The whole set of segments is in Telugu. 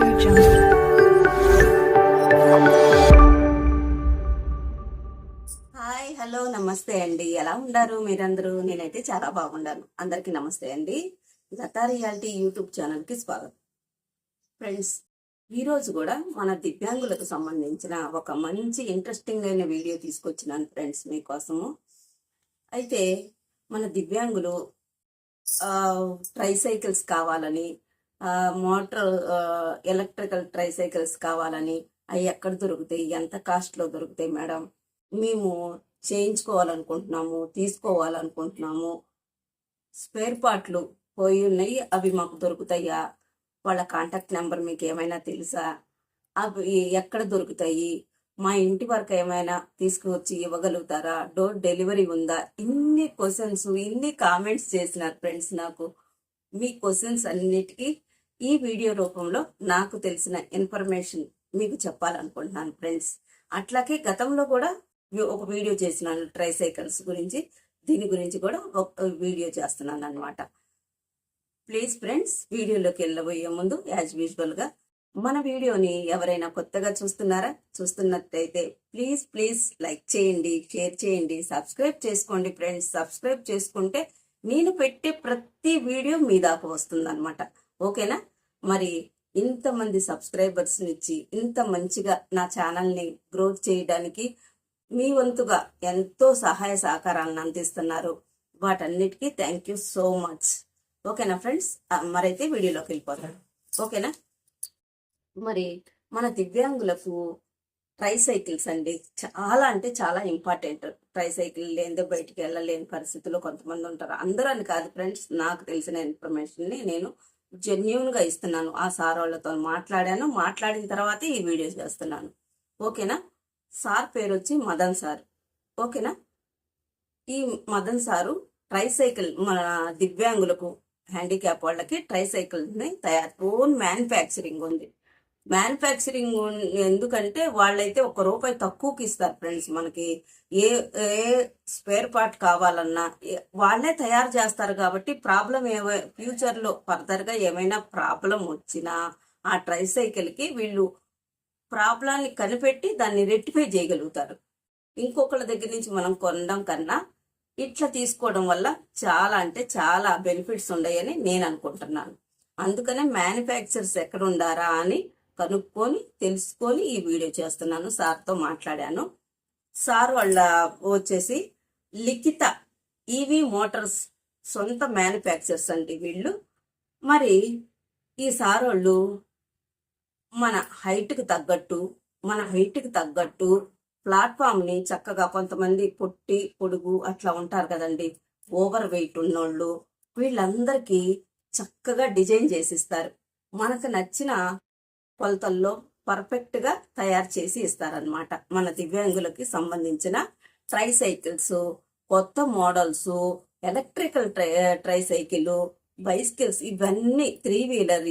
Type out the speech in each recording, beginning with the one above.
Audio Jungle. హాయ్ హలో నమస్తే అండి. ఎలా ఉన్నారు మీరందరూ? నేనైతే చాలా బాగున్నాను. అందరికీ నమస్తే అండి. లతా రియాలిటీ యూట్యూబ్ ఛానల్కి స్వాగతం. ఫ్రెండ్స్, ఈరోజు కూడా మన దివ్యాంగులకు సంబంధించిన ఒక మంచి ఇంట్రెస్టింగ్ అయిన వీడియో తీసుకొచ్చినాను ఫ్రెండ్స్ మీకోసము. అయితే మన దివ్యాంగులు ట్రైసైకిల్స్ కావాలని, మోటార్ ఎలక్ట్రికల్ ట్రైసైకిల్స్ కావాలని, అవి ఎక్కడ దొరుకుతాయి, ఎంత కాస్ట్లో దొరుకుతాయి మేడం, మేము చేయించుకోవాలనుకుంటున్నాము, తీసుకోవాలనుకుంటున్నాము, స్పేర్ పార్ట్లు పోయి ఉన్నాయి, అవి మాకు దొరుకుతాయా, వాళ్ళ కాంటాక్ట్ నెంబర్ మీకు ఏమైనా తెలుసా, అవి ఎక్కడ దొరుకుతాయి, మా ఇంటి వరకు ఏమైనా తీసుకువచ్చి ఇవ్వగలుగుతారా, డోర్ డెలివరీ ఉందా, ఇన్ని క్వశ్చన్స్, ఇన్ని కామెంట్స్ చేసినారు ఫ్రెండ్స్. నాకు మీ క్వశ్చన్స్ అన్నిటికీ ఈ వీడియో రూపంలో నాకు తెలిసిన ఇన్ఫర్మేషన్ మీకు చెప్పాలనుకుంటున్నాను ఫ్రెండ్స్. అట్లాగే గతంలో కూడా ఒక వీడియో చేసినాను ట్రైసైకిల్స్ గురించి, దీని గురించి కూడా ఒక వీడియో చేస్తున్నాను అనమాట. ప్లీజ్ ఫ్రెండ్స్, వీడియోలోకి వెళ్ళబోయే ముందు యాజ్ యూజువల్గా మన వీడియోని ఎవరైనా కొత్తగా చూస్తున్నట్టయితే ప్లీజ్ లైక్ చేయండి, షేర్ చేయండి, సబ్స్క్రైబ్ చేసుకోండి ఫ్రెండ్స్. సబ్స్క్రైబ్ చేసుకుంటే నేను పెట్టే ప్రతి వీడియో మీ దాకా వస్తుంది అనమాట. ఓకేనా? మరి ఇంతమంది సబ్స్క్రైబర్స్ ఇచ్చి ఇంత మంచిగా నా ఛానల్ని గ్రోత్ చేయడానికి మీ వంతుగా ఎంతో సహాయ సహకారాలను అందిస్తున్నారు. వాటన్నిటికీ థ్యాంక్ యూ సో మచ్. ఓకేనా ఫ్రెండ్స్? మరైతే వీడియోలోకి వెళ్ళిపోతాను. ఓకేనా? మరి మన దివ్యాంగులకు ట్రైసైకిల్స్ అండి చాలా అంటే చాలా ఇంపార్టెంట్. ట్రైసైకిల్ లేనిదే బయటికి వెళ్ళలేని పరిస్థితుల్లో కొంతమంది ఉంటారు. అందరూ అని కాదు ఫ్రెండ్స్, నాకు తెలిసిన ఇన్ఫర్మేషన్ని నేను జెన్యూన్గా ఇస్తున్నాను. ఆ సార్ వాళ్ళతో మాట్లాడిన తర్వాత ఈ వీడియో చేస్తున్నాను. ఓకేనా? సార్ పేరు వచ్చి మదన్ సార్. ఓకేనా? ఈ మదన్ సారు ట్రైసైకిల్ మన దివ్యాంగులకు, హ్యాండిక్యాప్ వాళ్ళకి ట్రైసైకిల్ని ఓన్ మ్యానుఫ్యాక్చరింగ్ ఉంది. మ్యానుఫ్యాక్చరింగ్ ఎందుకంటే వాళ్ళైతే ₹1 తక్కువకి ఇస్తారు ఫ్రెండ్స్. మనకి ఏ స్పేర్ పార్ట్ కావాలన్నా వాళ్ళే తయారు చేస్తారు కాబట్టి ప్రాబ్లం ఫ్యూచర్లో ఫర్దర్గా ఏమైనా ప్రాబ్లం వచ్చినా ఆ ట్రైసైకిల్కి వీళ్ళు ప్రాబ్లాన్ని కనిపెట్టి దాన్ని రెక్టిఫై చేయగలుగుతారు. ఇంకొకళ్ళ దగ్గర నుంచి మనం కొనడం కన్నా ఇట్లా తీసుకోవడం వల్ల చాలా అంటే చాలా బెనిఫిట్స్ ఉన్నాయని నేను అనుకుంటున్నాను. అందుకనే మ్యానుఫ్యాక్చర్స్ ఎక్కడ ఉండారా అని కనుక్కొని తెలుసుకొని ఈ వీడియో చేస్తున్నాను. సార్తో మాట్లాడాను. సార్ వాళ్ళ వచ్చేసి లిఖిత ఈవీ మోటార్స్ సొంత మ్యానుఫ్యాక్చర్స్ అండి వీళ్ళు. మరి ఈ సార్ వాళ్ళు మన హైట్కి తగ్గట్టు ప్లాట్ఫామ్ని చక్కగా, కొంతమంది పొట్టి పొడుగు అట్లా ఉంటారు కదండి, ఓవర్ వెయిట్ ఉన్నోళ్ళు, వీళ్ళందరికీ చక్కగా డిజైన్ చేసిస్తారు. మనకు నచ్చిన కొలతల్లో పర్ఫెక్ట్గా తయారు చేసి ఇస్తారనమాట. మన దివ్యాంగులకి సంబంధించిన ట్రైసైకిల్స్, కొత్త మోడల్స్, ఎలక్ట్రికల్ ట్రైసైకిల్, బైసికల్స్, ఇవన్నీ 3 వీలర్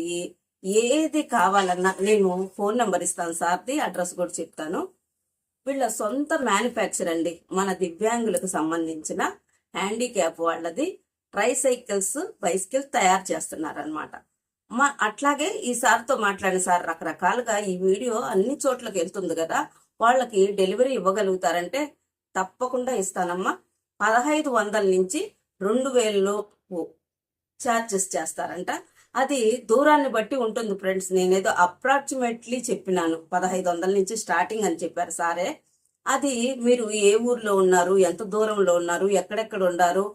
ఏది కావాలన్నా నేను ఫోన్ నెంబర్ ఇస్తాను సార్ది, అడ్రస్ కూడా చెప్తాను. వీళ్ళ సొంత మ్యానుఫ్యాక్చర్ అండి. మన దివ్యాంగులకు సంబంధించిన హ్యాండిక్యాప్ వాళ్ళది ట్రైసైకిల్స్, బైసికల్స్ తయారు చేస్తున్నారనమాట. అట్లాగే ఈ సార్తో మాట్లాడిన సార్ రకరకాలుగా ఈ వీడియో అన్ని చోట్లకి వెళ్తుంది కదా, వాళ్ళకి డెలివరీ ఇవ్వగలుగుతారంటే తప్పకుండా ఇస్తానమ్మా. 1500 నుంచి 2000 ఛార్జెస్ చేస్తారంట. అది దూరాన్ని బట్టి ఉంటుంది ఫ్రెండ్స్. నేనేదో అప్రాక్సిమేట్లీ చెప్పినాను, 1500 నుంచి స్టార్టింగ్ అని చెప్పారు సారే. అది మీరు ఏ ఊర్లో ఉన్నారు, ఎంత దూరంలో ఉన్నారు, ఎక్కడెక్కడ ఉన్నారు,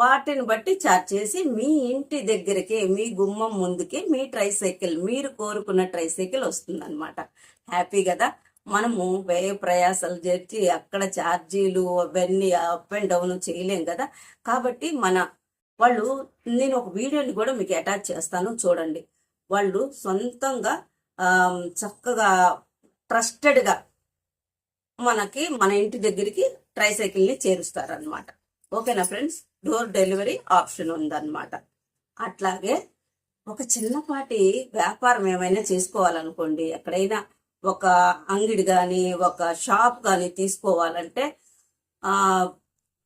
వాటిని బట్టి ఛార్జ్ చేసి మీ ఇంటి దగ్గరికి, మీ గుమ్మం ముందుకి మీ ట్రైసైకిల్, మీరు కోరుకున్న ట్రైసైకిల్ వస్తుందన్నమాట. హ్యాపీ కదా? మనము వ్యయ ప్రయాసాలు చేర్చి అక్కడ ఛార్జీలు అవన్నీ అప్ అండ్ డౌన్ చేయలేం కదా. కాబట్టి వాళ్ళు, నేను ఒక వీడియోని కూడా మీకు అటాచ్ చేస్తాను, చూడండి. వాళ్ళు సొంతంగా చక్కగా ట్రస్టెడ్గా మనకి మన ఇంటి దగ్గరికి ట్రైసైకిల్ని చేరుస్తారనమాట. ఓకేనా ఫ్రెండ్స్? డోర్ డెలివరీ ఆప్షన్ ఉందన్నమాట. అట్లాగే ఒక చిన్నపాటి వ్యాపారం ఏమైనా చేసుకోవాలనుకోండి, ఎక్కడైనా ఒక అంగడి కానీ ఒక షాప్ కానీ తీసుకోవాలంటే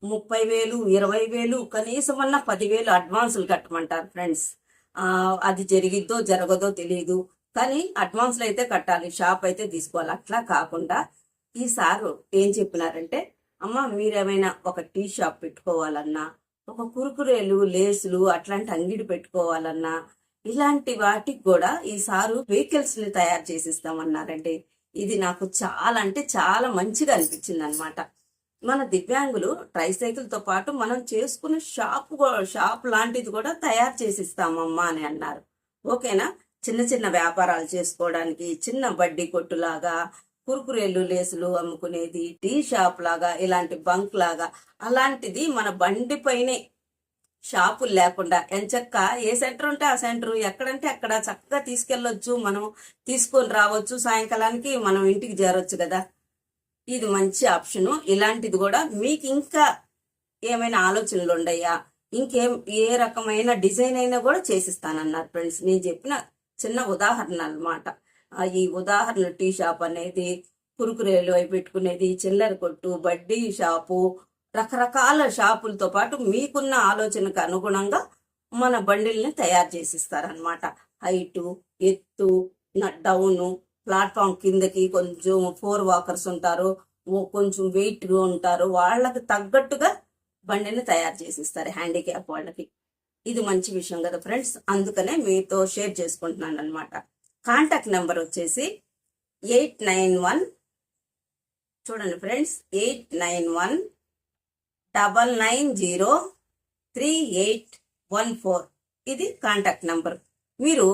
30,000, 20,000, కనీసం అన్న 10,000 అడ్వాన్సులు కట్టమంటారు ఫ్రెండ్స్. అది జరిగిద్దో జరగదో తెలియదు. కానీ అడ్వాన్స్లో అయితే కట్టాలి, షాప్ అయితే తీసుకోవాలి. అట్లా కాకుండా ఈ సారు ఏం చెప్పినారంటే, అమ్మ మీరేమైనా ఒక టీ షాప్ పెట్టుకోవాలన్నా, ఒక కురుకురేలు లేసులు అట్లాంటి అంగిడి పెట్టుకోవాలన్నా, ఇలాంటి వాటికి కూడా ఈ సారు వెహికల్స్ ని తయారు చేసిస్తామన్నారండి. ఇది నాకు చాలా అంటే చాలా మంచిగా అనిపించింది అనమాట. మన దివ్యాంగులు ట్రైసైకిల్తో పాటు మనం చేసుకునే షాప్ లాంటిది కూడా తయారు చేసిస్తామమ్మా అని అన్నారు. ఓకేనా? చిన్న చిన్న వ్యాపారాలు చేసుకోవడానికి చిన్న బడ్డీ కొట్టులాగా, కురుకురేలు లేసులు అమ్ముకునేది, టీ షాప్ లాగా, ఇలాంటి బంక్ లాగా అలాంటిది మన బండి పైనే, షాపులు లేకుండా ఎంచక్క ఏ సెంటర్ ఉంటే ఆ సెంటర్, ఎక్కడంటే అక్కడ చక్కగా తీసుకెళ్ళొచ్చు, మనం తీసుకొని రావచ్చు, సాయంకాలానికి మనం ఇంటికి చేరొచ్చు కదా. ఇది మంచి ఆప్షను. ఇలాంటిది కూడా మీకు ఇంకా ఏమైనా ఆలోచనలు ఉన్నాయా, ఇంకేం ఏ రకమైన డిజైన్ అయినా కూడా చేసిస్తానన్నారు ఫ్రెండ్స్. నేను చెప్పిన చిన్న ఉదాహరణ అన్నమాట. ఈ ఉదాహరణ టీ షాప్ అనేది, కురుకురేలు అవి పెట్టుకునేది, చిల్లర కొట్టు, బడ్డీ షాపు, రకరకాల షాపులతో పాటు మీకున్న ఆలోచనకు అనుగుణంగా మన బండిల్ని తయారు చేసిస్తారనమాట. హైటు, ఎత్తు, డౌను, ప్లాట్ఫామ్ కిందకి కొంచెం 4 వాకర్స్ ఉంటారు, కొంచెం వెయిట్గా ఉంటారు, వాళ్ళకి తగ్గట్టుగా బండిని తయారు చేసిస్తారు హ్యాండిక్యాప్ వాళ్ళకి. ఇది మంచి విషయం కదా ఫ్రెండ్స్, అందుకనే మీతో షేర్ చేసుకుంటున్నాను అనమాట. కాంటాక్ట్ నెంబర్ వచ్చేసి 891, చూడండి ఫ్రెండ్స్, 89199038814. ఇది కాంటాక్ట్ నెంబర్. మీరు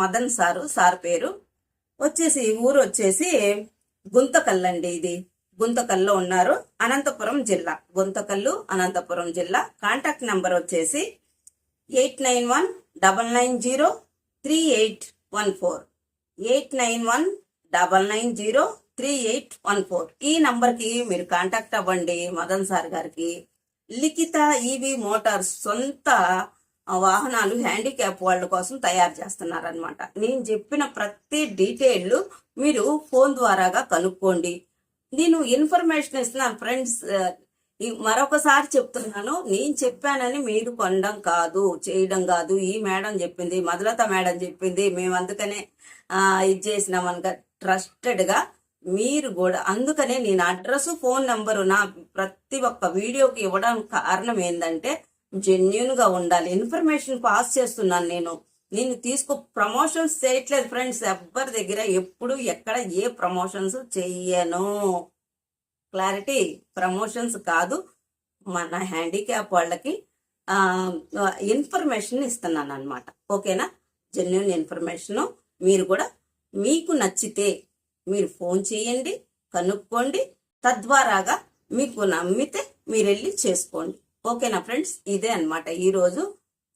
మదన్ సార్ పేరు వచ్చేసి, ఊరు వచ్చేసి గుంతకల్ అండి. ఇది గుంతకల్లో ఉన్నారు, అనంతపురం జిల్లా. గుంతకల్లు, అనంతపురం జిల్లా. కాంటాక్ట్ నెంబర్ వచ్చేసి 89199038814. 89199038814. ఈ నంబర్కి మీరు కాంటాక్ట్ అవ్వండి మదన్ సార్ గారికి. లిఖిత ఈవీ మోటార్స్ సొంత వాహనాలు హ్యాండిక్యాప్ వాళ్ళ కోసం తయారు చేస్తున్నారనమాట. నేను చెప్పిన ప్రతి డీటెయిల్ మీరు ఫోన్ ద్వారాగా కనుక్కోండి. నేను ఇన్ఫర్మేషన్ ఇస్తున్నాను ఫ్రెండ్స్. మరొకసారి చెప్తున్నాను, నేను చెప్పానని మీరు కొనడం కాదు, చేయడం కాదు. ఈ మేడం చెప్పింది, మధులత మేడం చెప్పింది, మేము అందుకనే ఇది చేసినామనగా ట్రస్టెడ్గా మీరు కూడా. అందుకనే నేను అడ్రస్, ఫోన్ నెంబరు నా ప్రతి ఒక్క వీడియోకి ఇవ్వడం కారణం ఏంటంటే జెన్యున్ గా ఉండాలి. ఇన్ఫర్మేషన్ పాస్ చేస్తున్నాను నేను ప్రమోషన్స్ చేయట్లేదు ఫ్రెండ్స్. ఎవ్వరి దగ్గర ఎప్పుడు ఎక్కడ ఏ ప్రమోషన్స్ చెయ్యను. క్లారిటీ, ప్రమోషన్స్ కాదు, మన హ్యాండిక్యాప్ వాళ్ళకి ఇన్ఫర్మేషన్ ఇస్తున్నాను అనమాట. ఓకేనా? Genuine information. మీరు కూడా మీకు నచ్చితే మీరు ఫోన్ చేయండి, కనుక్కోండి, తద్వారాగా మీకు నమ్మితే మీరు వెళ్ళి చేసుకోండి. ఓకేనా ఫ్రెండ్స్? ఇదే అనమాట ఈరోజు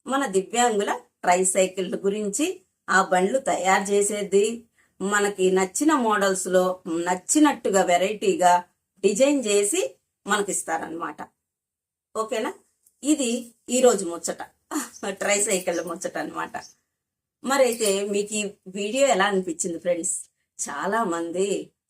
మన దివ్యాంగుల ట్రైసైకిల్ గురించి. ఆ బండ్లు తయారు చేసేది మనకి నచ్చిన మోడల్స్లో నచ్చినట్టుగా వెరైటీగా డిజైన్ చేసి మనకిస్తారనమాట. ఓకేనా? ఇది ఈరోజు ముచ్చట, ట్రైసైకిల్ ముచ్చట అనమాట. మరైతే మీకు ఈ వీడియో ఎలా అనిపించింది ఫ్రెండ్స్? చాలా మంది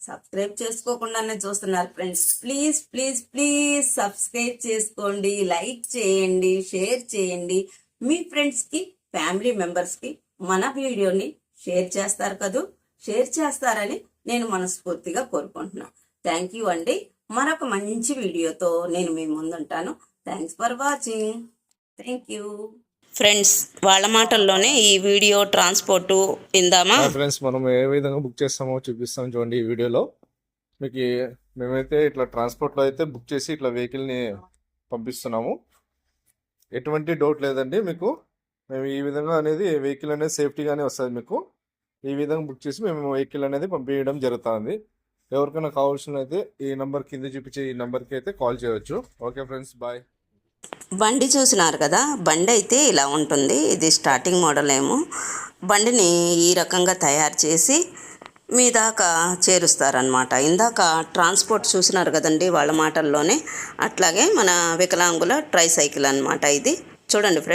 సబ్స్క్రైబ్ చేసుకోకుండానే చూస్తున్నారు friends. Please please please subscribe చేసుకోండి, లైక్ చేయండి, షేర్ చేయండి. మీ ఫ్రెండ్స్కి, ఫ్యామిలీ మెంబర్స్కి మన వీడియోని షేర్ చేస్తారు కదూ. షేర్ చేస్తారని నేను మనస్ఫూర్తిగా కోరుకుంటున్నాను. థ్యాంక్ యూ అండి. మరొక మంచి వీడియోతో నేను మీ ముందుంటాను. Thanks for watching. Thank you friends. వాళ్ళ మాటల్లోనే ఈ వీడియో ట్రాన్స్పోర్ట్ ఇందామా ఫ్రెండ్స్, మనం ఏ విధంగా బుక్ చేస్తామో చూపిస్తాం చూడండి ఈ వీడియోలో. మీకు మేమైతే ఇట్లా ట్రాన్స్పోర్ట్లో అయితే బుక్ చేసి ఇట్లా వెహికల్ని పంపిస్తున్నాము. ఎటువంటి డౌట్ లేదండి మీకు. మేము ఈ విధంగా అనేది వెహికల్ అనేది సేఫ్టీగానే వస్తుంది మీకు. ఈ విధంగా బుక్ చేసి మేము వెహికల్ అనేది పంపించడం జరుగుతుంది. ఎవరికైనా కావాల్సిన అయితే ఈ నెంబర్ కింద చూపించే ఈ నెంబర్కి అయితే కాల్ చేయవచ్చు. Okay friends, bye. బండి చూసినారు కదా, బండి అయితే ఇలా ఉంటుంది. ఇది స్టార్టింగ్ మోడల్ ఏమో. బండిని ఈ రకంగా తయారు చేసి మీ దాకా చేరుస్తారనమాట. ఇందాక ట్రాన్స్పోర్ట్ చూసినారు కదండి వాళ్ళ మాటల్లోనే, అట్లాగే మన వికలాంగుల ట్రైసైకిల్ అనమాట ఇది. చూడండి ఫ్రెండ్స్.